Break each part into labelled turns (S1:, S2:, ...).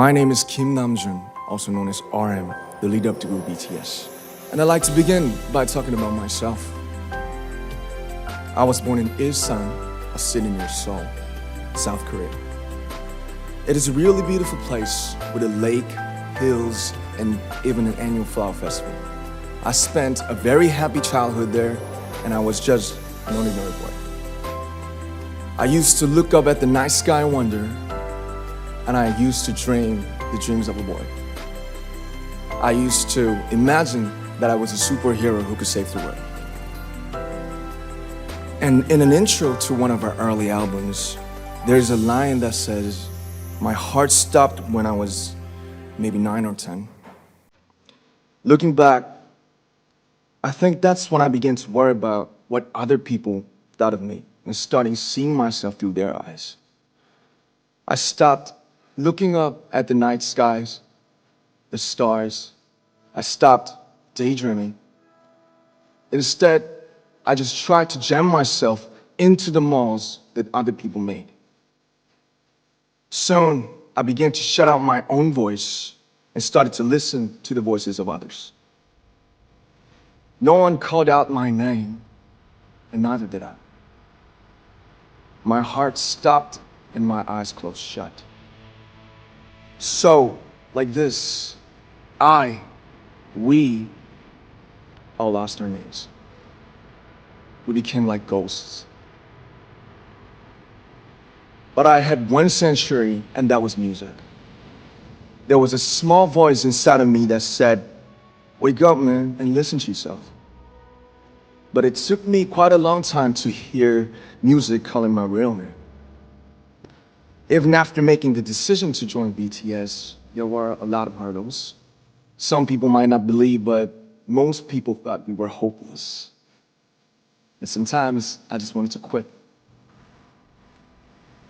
S1: My name is Nam-joon, also known as RM, the leader of the group BTS. And I'd like to begin by talking about myself. I was born in Ilsan, a city near Seoul, South Korea. It is a really beautiful place with a lake, hills, and even an annual flower festival. I spent a very happy childhood there, and I was just an ordinary boy. I used to look up at the night sky and wonder, and I used to dream the dreams of a boy. I used to imagine that I was a superhero who could save the world. And in an intro to one of our early albums, there's a line that says, "My heart stopped when I was maybe 9 or 10. Looking back, I think that's when I began to worry about what other people thought of me and starting seeing myself through their eyes. I stopped looking up at the night skies, the stars. I stopped daydreaming. Instead, I just tried to jam myself into the malls that other people made. Soon, I began to shut out my own voice and started to listen to the voices of others. No one called out my name, and neither did I. My heart stopped and my eyes closed shut. So, like this, we all lost our names. We became like ghosts. But I had one sanctuary, and that was music. There was a small voice inside of me that said, "Wake up, man, and listen to yourself." But it took me quite a long time to hear music calling my real name. Even after making the decision to join BTS, there were a lot of hurdles. Some people might not believe, but most people thought we were hopeless. And sometimes I just wanted to quit.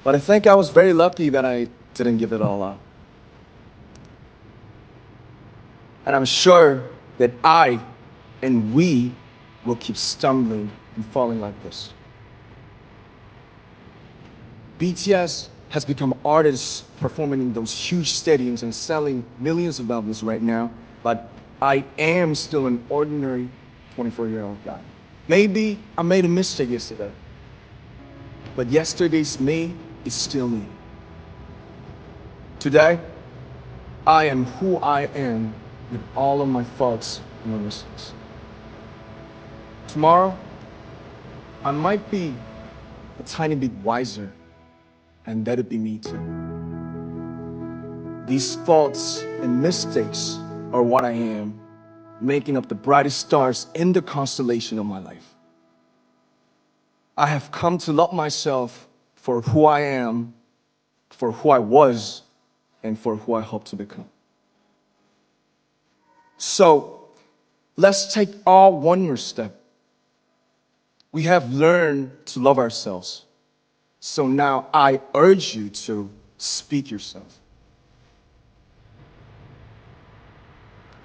S1: But I think I was very lucky that I didn't give it all up. And I'm sure that I and we will keep stumbling and falling like this. BTS has become artists performing in those huge stadiums and selling millions of albums right now, but I am still an ordinary 24-year-old guy. Maybe I made a mistake yesterday, but yesterday's me is still me. Today, I am who I am with all of my faults and my mistakes. Tomorrow, I might be a tiny bit wiser, and that'd be me too. These faults and mistakes are what I am, making up the brightest stars in the constellation of my life. I have come to love myself for who I am, for who I was, and for who I hope to become. So, let's take all one more step. We have learned to love ourselves. So now I urge you to speak yourself.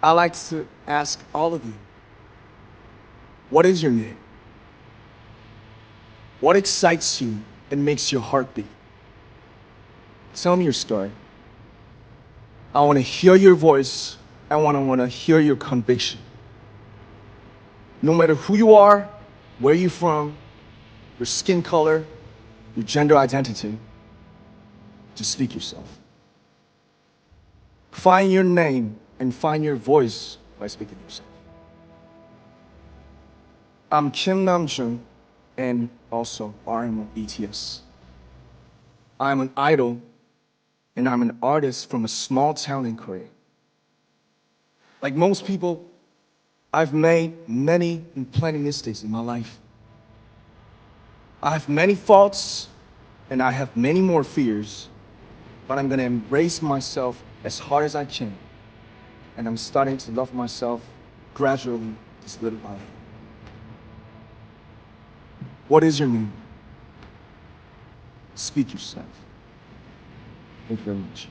S1: I like to ask all of you, what is your name? What excites you and makes your heart beat? Tell me your story. I want to hear your voice. I want to hear your conviction. No matter who you are, where you're from, your skin color, your gender identity, just speak yourself. Find your name and find your voice by speaking yourself. I'm Nam-joon and also RM of BTS. I'm an idol and I'm an artist from a small town in Korea. Like most people, I've made many and plenty mistakes in my life. I have many faults and I have many more fears, but I'm gonna embrace myself as hard as I can. And I'm starting to love myself gradually, just little by little. What is your name? Speak yourself. Thank you very much.